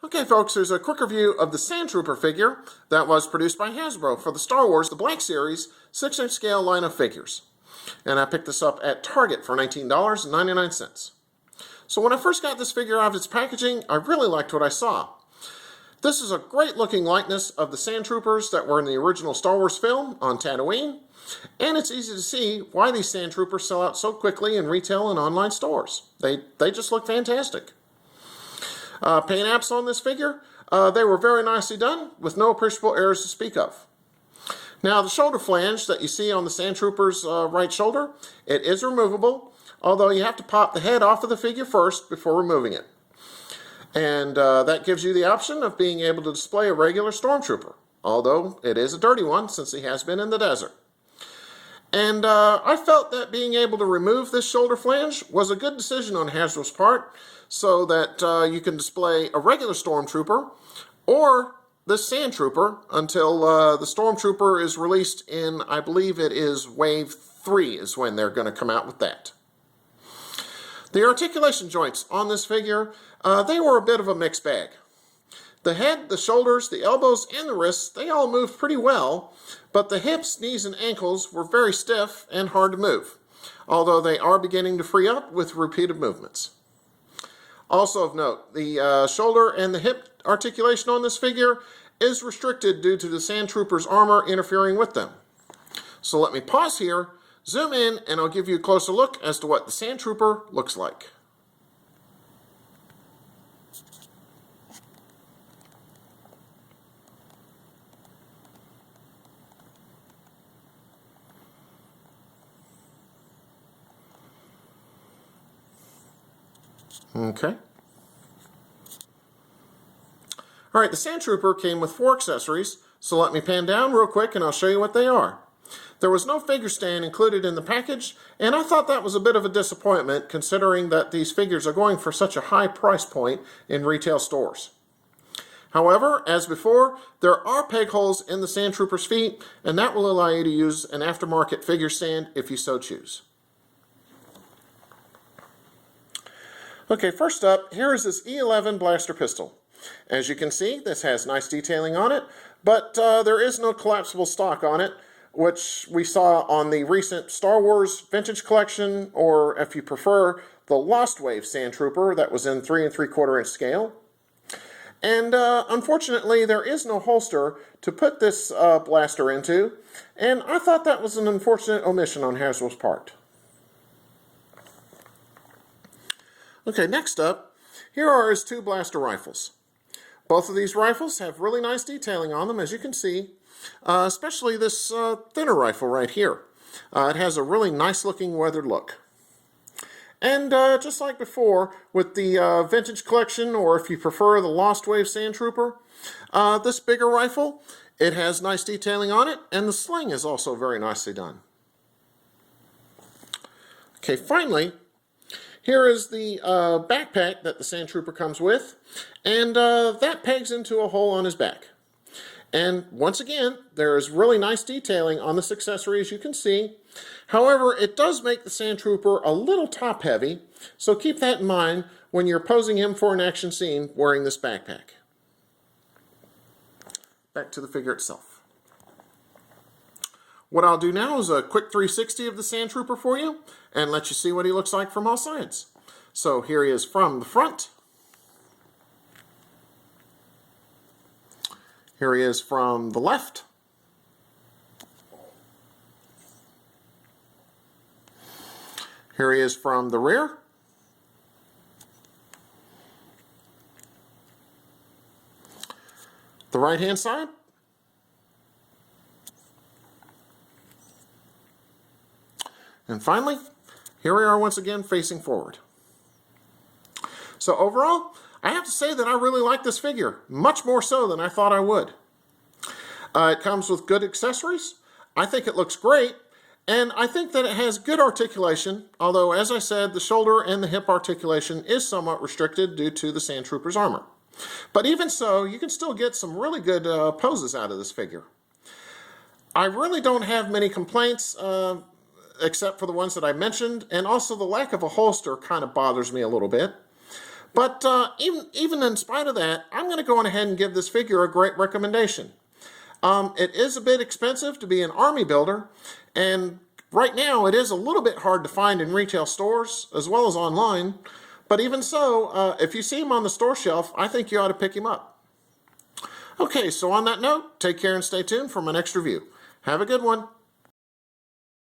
Okay folks, here's a quick review of the Sandtrooper figure that was produced by Hasbro for the Star Wars The Black Series 6-inch scale line of figures. And I picked this up at Target for $19.99. So when I first got this figure out of its packaging, I really liked what I saw. This is a great looking likeness of the Sandtroopers that were in the original Star Wars film on Tatooine, and it's easy to see why these Sandtroopers sell out so quickly in retail and online stores. They just look fantastic. Paint apps on this figure, they were very nicely done with no appreciable errors to speak of. Now the shoulder flange that you see on the Sandtrooper's right shoulder, it is removable, although you have to pop the head off of the figure first before removing it. And that gives you the option of being able to display a regular Stormtrooper, although it is a dirty one since he has been in the desert. And I felt that being able to remove this shoulder flange was a good decision on Hasbro's part, so that you can display a regular Stormtrooper or this Sandtrooper until the Stormtrooper is released in, I believe it is Wave 3 is when they're going to come out with that. The articulation joints on this figure, they were a bit of a mixed bag. The head, the shoulders, the elbows, and the wrists, they all moved pretty well, but the hips, knees, and ankles were very stiff and hard to move, although they are beginning to free up with repeated movements. Also of note, the shoulder and the hip articulation on this figure is restricted due to the Sandtrooper's armor interfering with them. So let me pause here, zoom in, and I'll give you a closer look as to what the Sandtrooper looks like. Okay. Alright, the Sandtrooper came with 4 accessories, so let me pan down real quick and I'll show you what they are. There was no figure stand included in the package, and I thought that was a bit of a disappointment considering that these figures are going for such a high price point in retail stores. However, as before, there are peg holes in the Sandtrooper's feet, and that will allow you to use an aftermarket figure stand if you so choose. Okay, first up, here is this E11 blaster pistol. As you can see, this has nice detailing on it, but there is no collapsible stock on it, which we saw on the recent Star Wars Vintage Collection, or if you prefer, the Lost Wave Sandtrooper that was in 3 3/4 inch scale. And unfortunately, there is no holster to put this blaster into, and I thought that was an unfortunate omission on Hasbro's part. Okay, next up, here are his 2 blaster rifles. Both of these rifles have really nice detailing on them, as you can see, especially this thinner rifle right here. It has a really nice looking weathered look. And just like before, with the Vintage Collection, or if you prefer the Lost Wave Sandtrooper, this bigger rifle, it has nice detailing on it, and the sling is also very nicely done. Okay, finally, here is the backpack that the Sandtrooper comes with, and that pegs into a hole on his back. And once again, there is really nice detailing on this accessory, as you can see. However, it does make the Sandtrooper a little top heavy, so keep that in mind when you're posing him for an action scene wearing this backpack. Back to the figure itself. What I'll do now is a quick 360 of the Sandtrooper for you and let you see what he looks like from all sides. So here he is from the front. Here he is from the left. Here he is from the rear. The right-hand side. And finally, here we are once again facing forward. So overall, I have to say that I really like this figure, much more so than I thought I would. It comes with good accessories. I think it looks great, and I think that it has good articulation, although as I said, the shoulder and the hip articulation is somewhat restricted due to the Sandtrooper's armor. But even so, you can still get some really good poses out of this figure. I really don't have many complaints, except for the ones that I mentioned, and also the lack of a holster kind of bothers me a little bit. But even in spite of that, I'm going to go on ahead and give this figure a great recommendation. It is a bit expensive to be an army builder, and right now it is a little bit hard to find in retail stores as well as online. But even so, if you see him on the store shelf, I think you ought to pick him up. Okay, so on that note, take care and stay tuned for my next review. Have a good one.